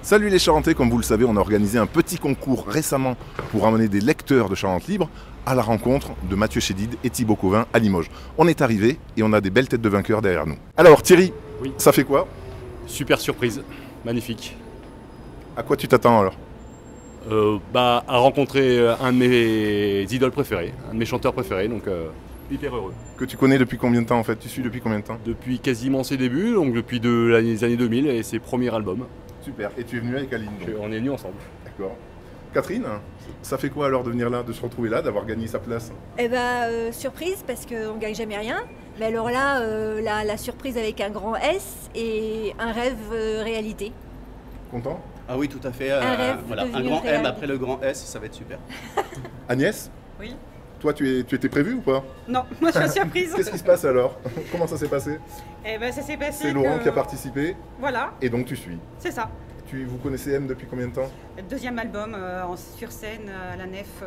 Salut les Charentais, comme vous le savez, on a organisé un petit concours récemment pour amener des lecteurs de Charente Libre à la rencontre de Mathieu Chédid et Thibaut Covin à Limoges. On est arrivé et on a des belles têtes de vainqueurs derrière nous. Alors Thierry, Oui. ça fait quoi? Super surprise, magnifique. À quoi tu t'attends alors? À rencontrer un de mes idoles préférés, un de mes chanteurs préférés, donc hyper heureux. Que tu connais depuis combien de temps en fait? Tu suis depuis combien de temps? Depuis quasiment ses débuts, donc depuis les années 2000 et ses premiers albums. Super, et tu es venu avec Aline donc. On est venus ensemble. D'accord. Catherine, ça fait quoi alors de venir là, de se retrouver là, d'avoir gagné sa place? Surprise parce qu'on ne gagne jamais rien. Mais alors là, la surprise avec un grand S et un rêve réalité. Content? Ah oui, tout à fait. Un rêve Voilà, un devenu grand M réalité. après le grand S, ça va être super. Agnès, Oui. toi tu étais prévu ou pas? Non, moi je suis surprise. Qu'est-ce qui se passe alors? Comment ça s'est passé? Eh ben ça s'est passé. C'est Laurent qui a participé Voilà, et donc tu suis. c'est ça. Vous connaissez M depuis combien de temps? Le deuxième album sur scène à la Nef.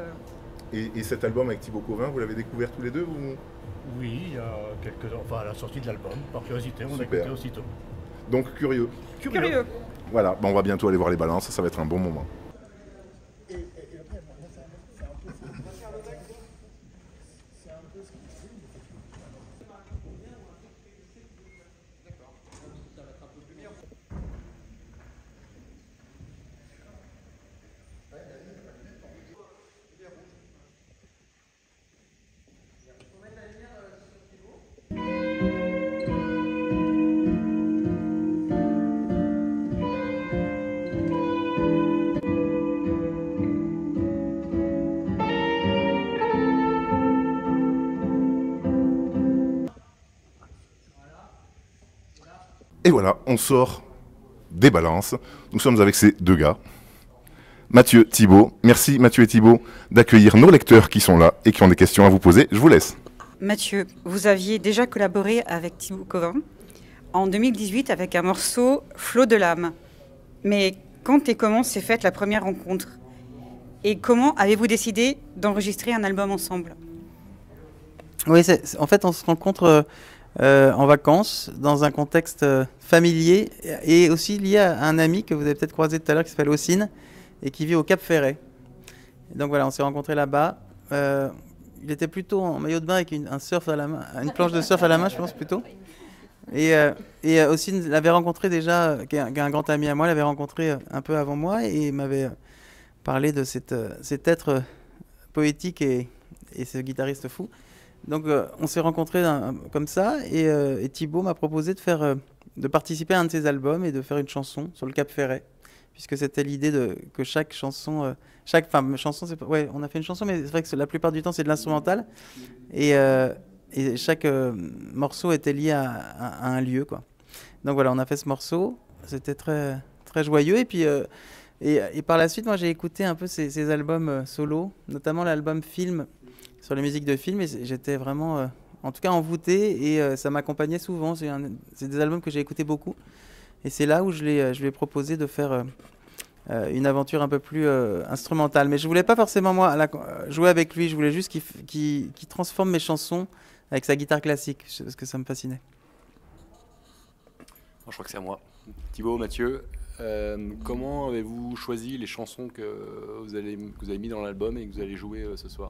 Et cet album avec Thibaut Covin, vous l'avez découvert tous les deux ou... Oui, il y a quelques ans, enfin à la sortie de l'album, par curiosité, on a Super. écouté aussitôt. Donc curieux. Curieux. Voilà, on va bientôt aller voir les balances, ça va être un bon moment. Et voilà, on sort des balances. Nous sommes avec ces deux gars, Mathieu, Thibaut. Merci Mathieu et Thibaut d'accueillir nos lecteurs qui sont là et qui ont des questions à vous poser. Je vous laisse. Mathieu, vous aviez déjà collaboré avec Thibaut Covin en 2018 avec un morceau Flot de l'âme. Mais quand et comment s'est faite la première rencontre? Et comment avez-vous décidé d'enregistrer un album ensemble? Oui, en fait, on se rencontre en vacances, dans un contexte familier et aussi lié à un ami que vous avez peut-être croisé tout à l'heure qui s'appelle Ossine et qui vit au Cap Ferret. Et donc voilà, on s'est rencontrés là-bas. Il était plutôt en maillot de bain avec un surf à la main, une planche de surf à la main, je pense plutôt. Et Ossine l'avait rencontré déjà, qui est un grand ami à moi, l'avait rencontré un peu avant moi et m'avait parlé de cet être poétique et ce guitariste fou. Donc on s'est rencontrés comme ça et Thibaut m'a proposé de participer à un de ses albums et de faire une chanson sur le Cap Ferret, puisque c'était l'idée que chaque chanson, on a fait une chanson, mais c'est vrai que la plupart du temps c'est de l'instrumental et chaque morceau était lié à un lieu, quoi. Donc voilà, on a fait ce morceau, c'était très très joyeux et puis et par la suite moi j'ai écouté un peu ses albums solo, notamment l'album Film sur les musiques de films et j'étais vraiment en tout cas envoûté et ça m'accompagnait souvent. C'est des albums que j'ai écouté beaucoup et c'est là où je lui ai proposé de faire une aventure un peu plus instrumentale, mais je voulais pas forcément moi jouer avec lui, je voulais juste qu'il transforme mes chansons avec sa guitare classique parce que ça me fascinait. Je crois que c'est à moi. Thibaut, Mathieu, comment avez-vous choisi les chansons que vous avez mis dans l'album et que vous allez jouer ce soir?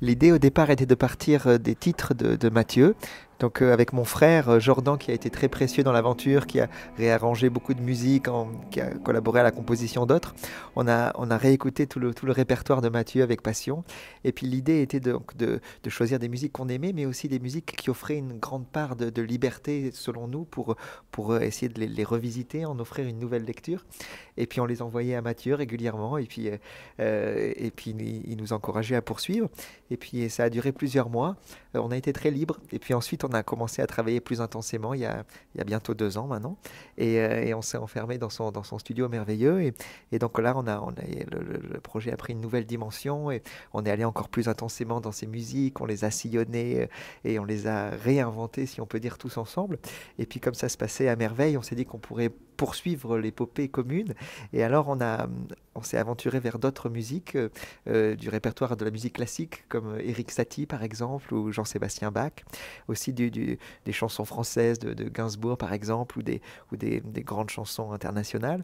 L'idée au départ était de partir des titres de Mathieu. Donc avec mon frère Jordan qui a été très précieux dans l'aventure, qui a réarrangé beaucoup de musique, qui a collaboré à la composition d'autres. On a réécouté tout le répertoire de Mathieu avec passion. Et puis l'idée était de choisir des musiques qu'on aimait, mais aussi des musiques qui offraient une grande part de liberté selon nous pour essayer de les revisiter, en offrir une nouvelle lecture. Et puis on les envoyait à Mathieu régulièrement et puis il nous encourageait à poursuivre. Et puis ça a duré plusieurs mois. On a été très libre. Et puis ensuite, on a commencé à travailler plus intensément il y a bientôt 2 ans maintenant. Et on s'est enfermé dans son studio merveilleux. Et donc là, le projet a pris une nouvelle dimension. Et on est allé encore plus intensément dans ses musiques. On les a sillonnées et on les a réinventées, si on peut dire, tous ensemble. Et puis comme ça se passait à merveille, on s'est dit qu'on pourrait poursuivre l'épopée commune. Et alors on s'est aventuré vers d'autres musiques du répertoire de la musique classique, comme Éric Satie par exemple, ou Jean-Sébastien Bach, aussi des chansons françaises de Gainsbourg par exemple, ou des grandes chansons internationales.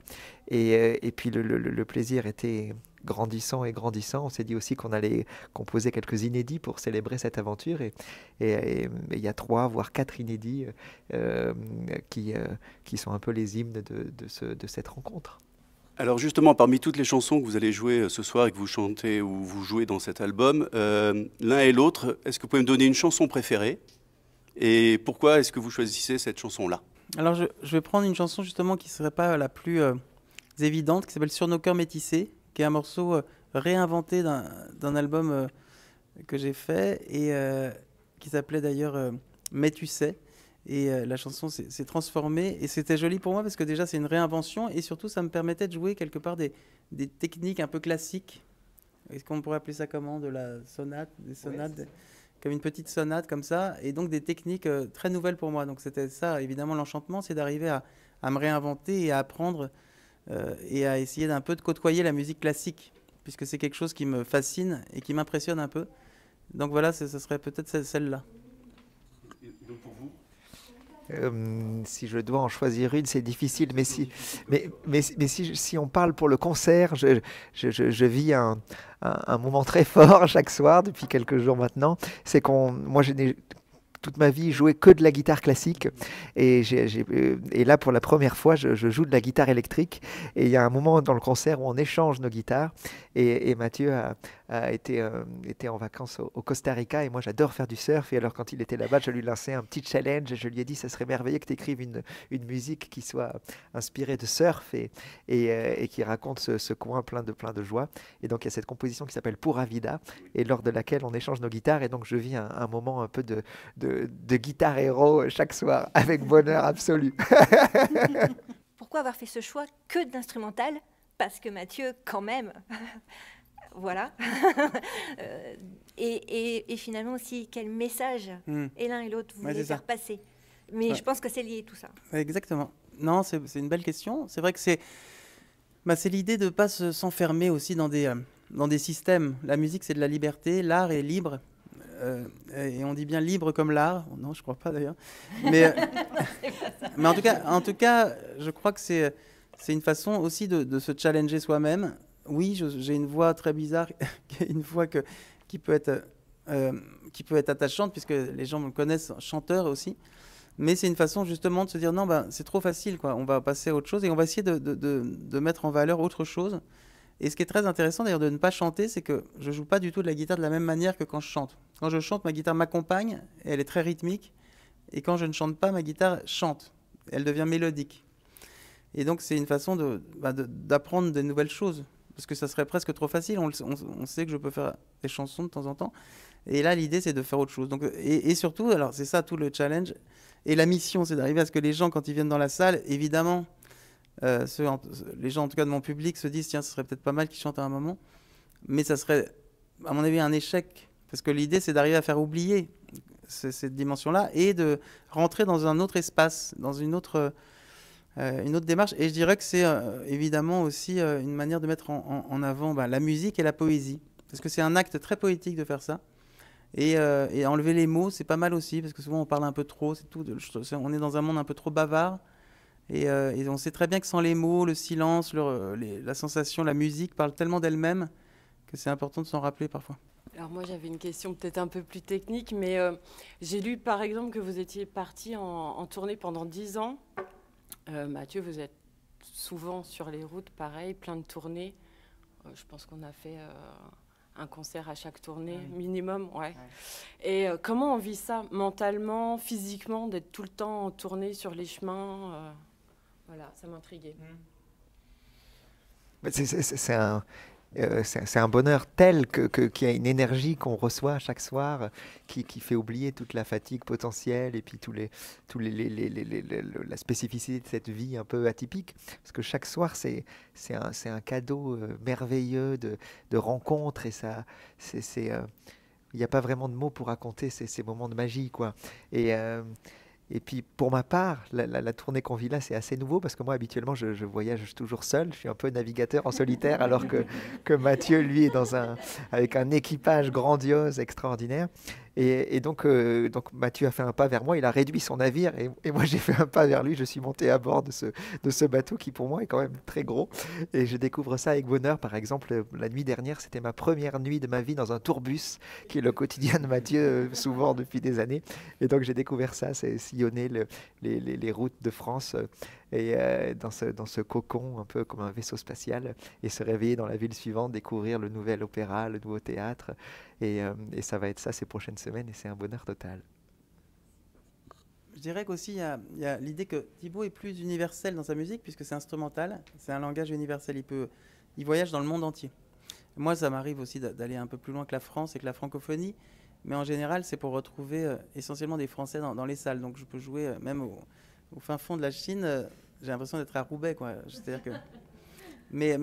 Et puis le plaisir était grandissant et grandissant. On s'est dit aussi qu'on allait composer quelques inédits pour célébrer cette aventure. Et il y a 3, voire 4 inédits qui sont un peu les hymnes de cette rencontre. Alors justement, parmi toutes les chansons que vous allez jouer ce soir et que vous chantez ou vous jouez dans cet album, l'un et l'autre, est-ce que vous pouvez me donner une chanson préférée? Et pourquoi est-ce que vous choisissez cette chanson-là? Alors je vais prendre une chanson justement qui ne serait pas la plus évidente, qui s'appelle Sur nos cœurs métissés, qui est un morceau réinventé d'un album que j'ai fait et qui s'appelait d'ailleurs Mais tu sais. Et la chanson s'est transformée et c'était joli pour moi parce que déjà c'est une réinvention et surtout ça me permettait de jouer quelque part des techniques un peu classiques. Est-ce qu'on pourrait appeler ça comment? De la sonate, des sonates, comme une petite sonate comme ça, et donc des techniques très nouvelles pour moi. Donc c'était ça, évidemment, l'enchantement, c'est d'arriver à me réinventer et à apprendre et à essayer d'un peu de côtoyer la musique classique, puisque c'est quelque chose qui me fascine et qui m'impressionne un peu. Donc voilà, ce serait peut-être celle-là. Et donc pour vous? Si je dois en choisir une, c'est difficile, mais si on parle pour le concert, je vis un moment très fort chaque soir depuis quelques jours maintenant. C'est moi je n'ai toute ma vie joué que de la guitare classique et là pour la première fois je joue de la guitare électrique et il y a un moment dans le concert où on échange nos guitares et Mathieu a été en vacances au Costa Rica et moi j'adore faire du surf et alors quand il était là-bas je lui lançais un petit challenge et je lui ai dit ça serait merveilleux que tu écrives une musique qui soit inspirée de surf et qui raconte ce coin plein de joie et donc il y a cette composition qui s'appelle Pura Vida et lors de laquelle on échange nos guitares et donc je vis un moment un peu de guitare héros chaque soir avec bonheur absolu. Pourquoi avoir fait ce choix que d'instrumental? Parce que Mathieu, quand même, voilà. Et finalement aussi, quel message et l'un et l'autre vous voulez faire passer. Mais je pense que c'est lié tout ça. Exactement. Non, c'est une belle question. C'est vrai que c'est l'idée de ne pas s'enfermer aussi dans des systèmes. La musique, c'est de la liberté. L'art est libre. Et on dit bien libre comme l'art. Non, je crois pas d'ailleurs. Mais en tout cas, je crois que c'est une façon aussi de se challenger soi-même. Oui, j'ai une voix très bizarre, une voix qui peut être attachante puisque les gens me connaissent chanteur aussi. Mais c'est une façon justement de se dire non, c'est trop facile, quoi. On va passer à autre chose et on va essayer de mettre en valeur autre chose. Et ce qui est très intéressant d'ailleurs de ne pas chanter, c'est que je joue pas du tout de la guitare de la même manière que quand je chante. Quand je chante, ma guitare m'accompagne, et elle est très rythmique. Et quand je ne chante pas, ma guitare chante. Elle devient mélodique. Et donc c'est une façon d'apprendre de nouvelles choses. Parce que ça serait presque trop facile. On sait que je peux faire des chansons de temps en temps. Et là, l'idée, c'est de faire autre chose. Donc, et surtout, alors c'est ça tout le challenge. Et la mission, c'est d'arriver à ce que les gens, quand ils viennent dans la salle, évidemment, les gens en tout cas de mon public se disent tiens, ce serait peut-être pas mal qu'ils chantent à un moment, mais ça serait à mon avis un échec parce que l'idée c'est d'arriver à faire oublier cette dimension-là et de rentrer dans un autre espace, dans une autre démarche. Et je dirais que c'est évidemment aussi une manière de mettre en avant la musique et la poésie, parce que c'est un acte très poétique de faire ça. Et enlever les mots, c'est pas mal aussi, parce que souvent on parle un peu trop, c'est tout. On est dans un monde un peu trop bavard. Et on sait très bien que sans les mots, le silence, la sensation, la musique parle tellement d'elle-même que c'est important de s'en rappeler parfois. Alors moi j'avais une question peut-être un peu plus technique, mais j'ai lu par exemple que vous étiez parti en tournée pendant 10 ans. Mathieu, vous êtes souvent sur les routes, pareil, plein de tournées. Je pense qu'on a fait un concert à chaque tournée, minimum, ouais. Et comment on vit ça mentalement, physiquement, d'être tout le temps en tournée sur les chemins Voilà, ça m'intriguait. C'est un bonheur tel qu'il y a une énergie qu'on reçoit chaque soir qui fait oublier toute la fatigue potentielle et puis la spécificité de cette vie un peu atypique. Parce que chaque soir, c'est un cadeau merveilleux de rencontres et il n'y a pas vraiment de mots pour raconter ces moments de magie, quoi. Et puis pour ma part, la tournée qu'on vit là, c'est assez nouveau parce que moi habituellement je voyage toujours seul, je suis un peu navigateur en solitaire alors que Mathieu lui est avec un équipage grandiose, extraordinaire. Et donc Mathieu a fait un pas vers moi, il a réduit son navire et moi j'ai fait un pas vers lui, je suis monté à bord de ce bateau qui pour moi est quand même très gros et je découvre ça avec bonheur. Par exemple, la nuit dernière, c'était ma première nuit de ma vie dans un tourbus qui est le quotidien de Mathieu souvent depuis des années. Et donc j'ai découvert ça, c'est sillonner les routes de France dans ce cocon un peu comme un vaisseau spatial et se réveiller dans la ville suivante, découvrir le nouvel opéra, le nouveau théâtre et ça va être ça ces prochaines semaines et c'est un bonheur total. Je dirais qu'aussi il y a l'idée que Thibaut est plus universel dans sa musique puisque c'est instrumental, c'est un langage universel, il voyage dans le monde entier. Moi ça m'arrive aussi d'aller un peu plus loin que la France et que la francophonie, mais en général c'est pour retrouver essentiellement des Français dans les salles, donc je peux jouer même au fin fond de la Chine, j'ai l'impression d'être à Roubaix, quoi. C'est-à-dire que... mais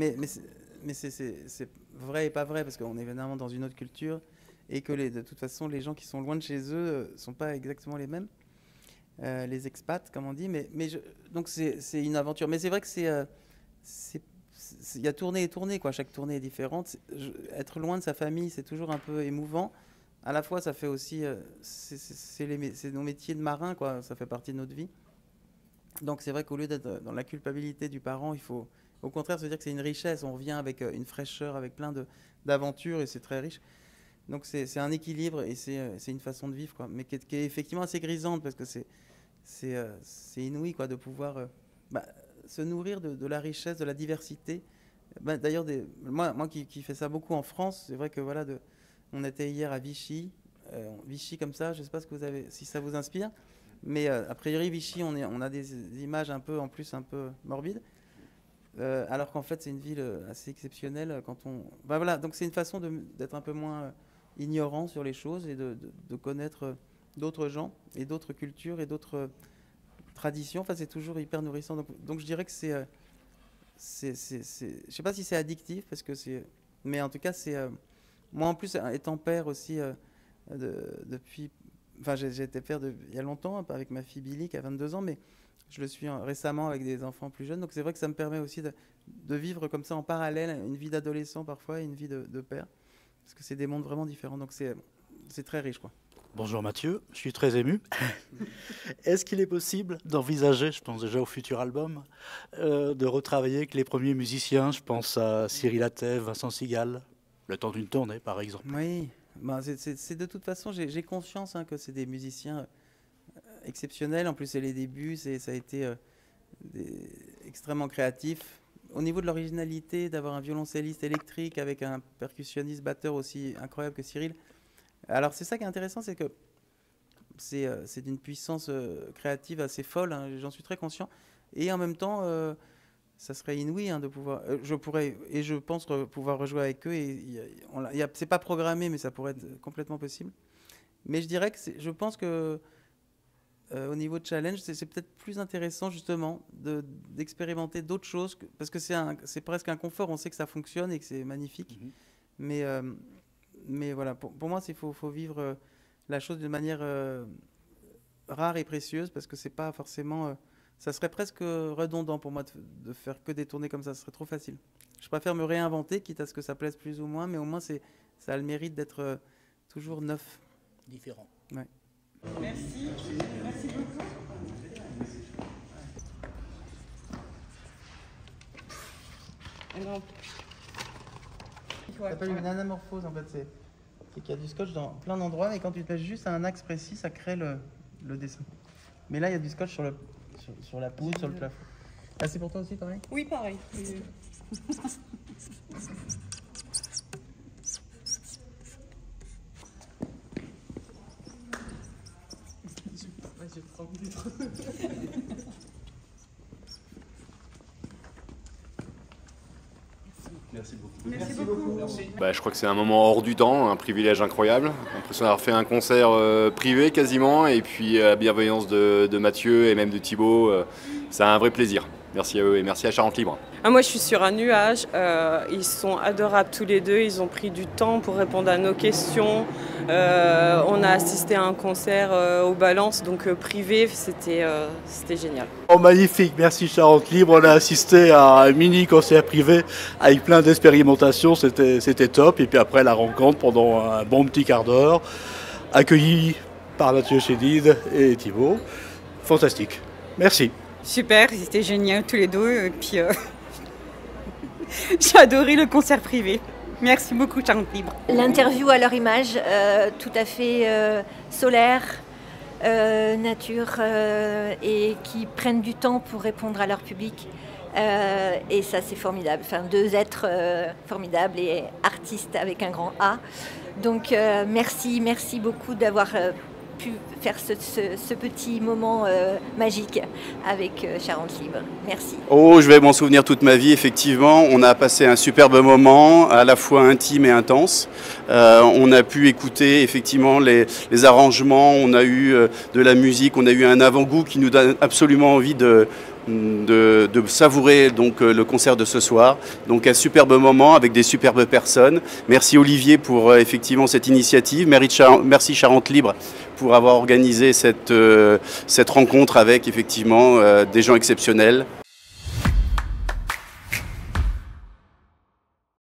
c'est vrai et pas vrai, parce qu'on est évidemment dans une autre culture, et que de toute façon, les gens qui sont loin de chez eux ne sont pas exactement les mêmes, les expats, comme on dit, donc c'est une aventure. Mais c'est vrai que il y a tournée et tournée, quoi. Chaque tournée est différente. Être loin de sa famille, c'est toujours un peu émouvant. À la fois, ça fait aussi... c'est nos métiers de marin, quoi. Ça fait partie de notre vie. Donc c'est vrai qu'au lieu d'être dans la culpabilité du parent, il faut au contraire se dire que c'est une richesse. On revient avec une fraîcheur, avec plein d'aventures et c'est très riche. Donc c'est un équilibre et c'est une façon de vivre, quoi. Mais qui est effectivement assez grisante parce que c'est inouï, quoi, de pouvoir se nourrir de la richesse, de la diversité. D'ailleurs, moi qui fais ça beaucoup en France, c'est vrai que voilà, on était hier à Vichy. Vichy comme ça, je ne sais pas si ça vous inspire. Mais a priori, Vichy, on a des images un peu morbides, alors qu'en fait, c'est une ville assez exceptionnelle quand on... voilà, donc c'est une façon d'être un peu moins ignorant sur les choses et de connaître d'autres gens et d'autres cultures et d'autres traditions. Enfin, c'est toujours hyper nourrissant. Donc je dirais que je sais pas si c'est addictif, mais en tout cas, moi en plus, étant père aussi depuis... Enfin, j'ai été père il y a longtemps avec ma fille Billy qui a 22 ans, mais je le suis récemment avec des enfants plus jeunes. Donc c'est vrai que ça me permet aussi de vivre comme ça en parallèle une vie d'adolescent parfois et une vie de père. Parce que c'est des mondes vraiment différents. Donc c'est très riche, quoi. Bonjour Mathieu, je suis très ému. Est-ce qu'il est possible d'envisager, je pense déjà au futur album, de retravailler avec les premiers musiciens? Je pense à Cyril Attev, Vincent Sigal, le temps d'une tournée par exemple. Oui. C'est de toute façon, j'ai conscience que c'est des musiciens exceptionnels. En plus, c'est les débuts, ça a été extrêmement créatif. Au niveau de l'originalité, d'avoir un violoncelliste électrique avec un percussionniste batteur aussi incroyable que Cyril. Alors, c'est ça qui est intéressant, c'est que c'est d'une puissance créative assez folle, hein, j'en suis très conscient. Et en même temps... ça serait inouï de pouvoir. Je pense pouvoir rejouer avec eux. C'est pas programmé, mais ça pourrait être complètement possible. Mais je dirais que je pense que au niveau de challenge, c'est peut-être plus intéressant justement d'expérimenter d'autres choses, parce que c'est presque un confort. On sait que ça fonctionne et que c'est magnifique. Mm-hmm. Mais voilà, pour moi, il faut vivre la chose d'une manière rare et précieuse, parce que c'est pas forcément. Ça serait presque redondant pour moi de faire que des tournées comme ça. Ce serait trop facile. Je préfère me réinventer, quitte à ce que ça plaise plus ou moins, mais au moins ça a le mérite d'être toujours neuf. Différent. Ouais. Merci. Merci beaucoup. Ça s'appelle une anamorphose, en fait. C'est qu'il y a du scotch dans plein d'endroits, et quand tu te laisses juste à un axe précis, ça crée le dessin. Mais là, il y a du scotch sur la poutre, sur le plafond. Ah, c'est pour toi aussi, pareil? Oui, pareil. Merci beaucoup. Merci beaucoup. Je crois que c'est un moment hors du temps, un privilège incroyable. J'ai l'impression d'avoir fait un concert privé quasiment, et puis la bienveillance de Mathieu et même de Thibaut, c'est un vrai plaisir. Merci à eux et merci à Charente Libre. Ah, moi, je suis sur un nuage. Ils sont adorables tous les deux. Ils ont pris du temps pour répondre à nos questions. On a assisté à un concert au Balance, donc privé. C'était génial. Oh, magnifique, merci Charente Libre. On a assisté à un mini concert privé avec plein d'expérimentations. C'était top. Et puis après, la rencontre pendant un bon petit quart d'heure, accueilli par Mathieu Chédid et Thibaut. Fantastique. Merci. Super, ils étaient géniaux tous les deux. Et puis, j'ai adoré le concert privé. Merci beaucoup, Charente Libre. L'interview à leur image, tout à fait solaire, nature, et qui prennent du temps pour répondre à leur public. Et ça, c'est formidable. Enfin, deux êtres formidables et artistes avec un grand A. Donc, merci beaucoup d'avoir pu faire ce petit moment magique avec Charente Libre. Merci. Oh, je vais m'en souvenir toute ma vie, effectivement. On a passé un superbe moment, à la fois intime et intense. On a pu écouter effectivement les arrangements, on a eu de la musique, on a eu un avant-goût qui nous donne absolument envie de savourer donc le concert de ce soir. Donc un superbe moment avec des superbes personnes. Merci Olivier pour effectivement cette initiative. Merci Charente Libre pour avoir organisé cette rencontre avec effectivement des gens exceptionnels.